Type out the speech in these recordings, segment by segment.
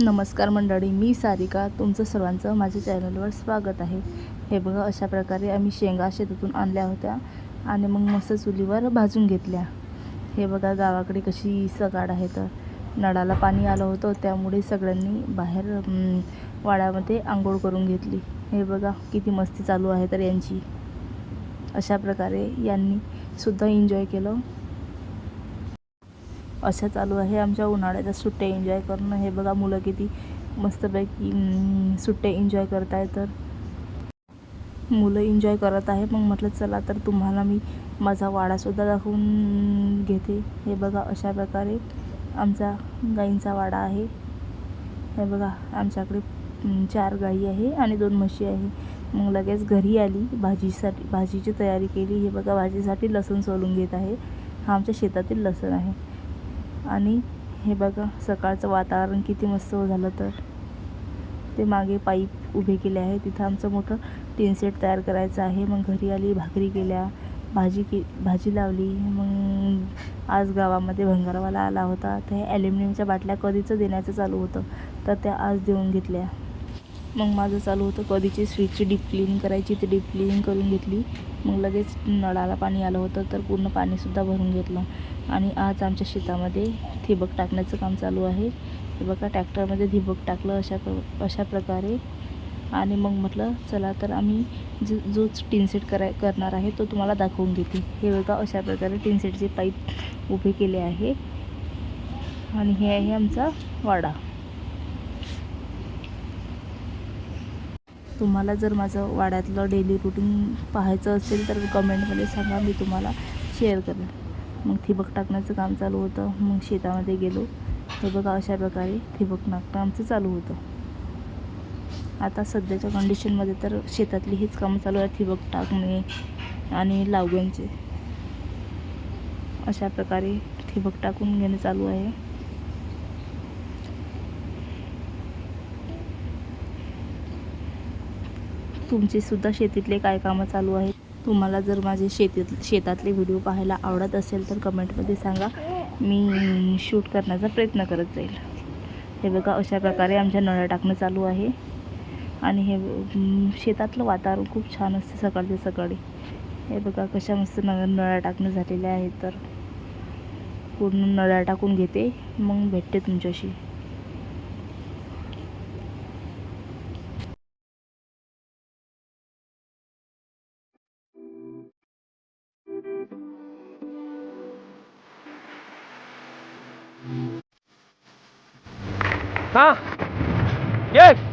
नमस्कार मंडळी, मी सारिका. तुमचं सर्वांचं माझ्या चॅनलवर स्वागत आहे. हे बघा, अशा प्रकारे आम्ही शेंगा शेतातून आणल्या होत्या आणि मग मस्त चुलीवर भाजून घेतल्या. हे बघा गावाकडे कशी सकाळ आहे. तर नळाला पाणी आलं होतं, त्यामुळे सगळ्यांनी बाहेर वाड्यामध्ये आंघोळ करून घेतली. हे बघा किती मस्ती चालू आहे तर यांची. अशा प्रकारे यांनी सुद्धा एन्जॉय केलं. अशा चालू आहे आमच्या उन्हाळ्याच्या सुट्ट्या एन्जॉय करणं. हे बघा मुलं किती मस्तपैकी सुट्ट्या एन्जॉय करत आहे. तर मुलं एन्जॉय करत आहे. मग म्हटलं चला तर तुम्हाला मी माझा वाडासुद्धा दाखवून घेते. हे बघा अशा प्रकारे आमचा गाईंचा वाडा आहे. हे बघा आमच्याकडे 4 गाई आहे आणि 2 म्हशी आहे. मग लगेच घरी आली, भाजीची तयारी केली. हे बघा भाजीसाठी लसूण सोलून घेत आहे. हा आमच्या शेतातील लसूण आहे. आणि हे बघा सकाळचं वातावरण किती मस्त झालं. तर ते मागे पाईप उभे केले आहे. तिथं आमचं मोठं टीन सेट तयार करायचं आहे. मग घरी आली, भाकरी केल्या, भाजी लावली. मग आज गावामध्ये भंगारवाला आला होता. त्या ॲल्युमिनियमच्या बाटल्या कधीचं देण्याचं चालू होतं, तर त्या आज देऊन घेतल्या. मग माझं चालू होतं कधीची स्विचची डीप क्लीनिंग करायची. ती डीप क्लीनिंग करून घेतली. मग लगेच नळाला पाणी आलं होतं, तर पूर्ण पाणीसुद्धा भरून घेतलं. आणि आज आमच्या शेतामध्ये ठिबक टाकण्याचं काम चालू आहे. हे बघा ट्रॅक्टरमध्ये ठिबक टाकलं अशा प्रकारे. आणि मग म्हटलं चला तर आम्ही जो टीन सेट करणार आहे तो तुम्हाला दाखवून घेते. हे बघा अशा प्रकारे टीन सेटचे पाईप उभे केले आहे. आणि हे आहे आमचा वाडा. तुम्हाला जर माझं वाड्यातलं डेली रुटीन पाहायचं असेल तर कमेंटमध्ये सांगा, मी तुम्हाला शेअर करेन. मग ठिबक टाकण्याचं काम चालू होतं. मग शेतामध्ये गेलो. हे बघा अशा प्रकारे ठिबक टाकणं आमचं चालू होतं. आता सध्याच्या कंडिशनमध्ये तर शेतातली हीच कामं चालू आहे, ठिबक टाकणे आणि लावग्यांचे. अशा प्रकारे ठिबक टाकून घेणे चालू आहे. तुमची सुद्धा शेतीतले काय कामं चालू आहेत. तुम्हाला जर माझे शेतातले व्हिडिओ पाहायला आवडत असेल तर कमेंटमध्ये सांगा, मी शूट करण्याचा प्रयत्न करत जाईल. हे बघा अशा प्रकारे आमच्या नळ्या टाकणं चालू आहे. आणि हे शेतातलं वातावरण खूप छान असते सकाळच्या सकाळी. हे बघा कशा मस्त नळ्या टाकणं झालेल्या आहेत. तर पूर्ण नळ्या टाकून घेते, मग भेटते तुमच्याशी. हाँ यस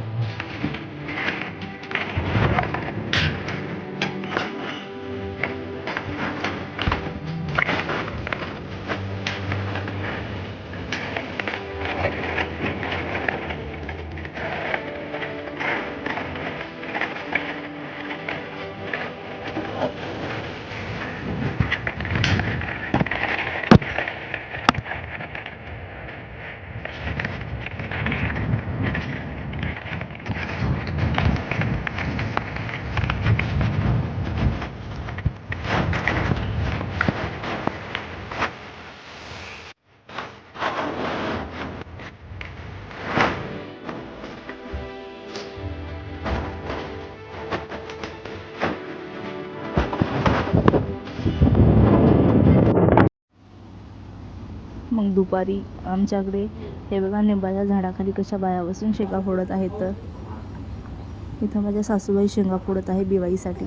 मग दुपारी आमच्याकडे हे बघा निंबाच्या झाडाखाली कशा बाया बसून शेंगा फोडत आहेत. तर इथं माझ्या सासूबाई शेंगा फोडत आहे दिवाळीसाठी.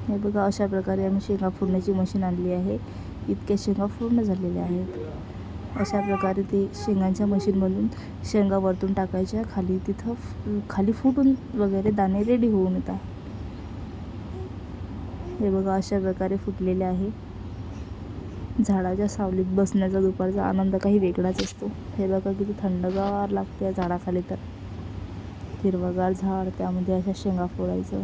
हे बघा अशा प्रकारे आम्ही शेंगा फोडण्याची मशीन आणली आहे. इतक्या शेंगा फोडणं झालेल्या आहेत. अशा प्रकारे ते शेंगांच्या मशीनमधून शेंगा वरतून टाकायच्या खाली, तिथं खाली फुटून वगैरे दाणे रेडी होऊन येतात. हे बघा अशा प्रकारे फुटलेले आहे. झाडाच्या सावलीत बसण्याचा दुपारचा आनंद काही वेगळाच असतो. हे बघा किती थंडगार लागते या झाडाखाली. तर हिरवगार झाड, त्यामध्ये अशा शेंगा फोडायचं.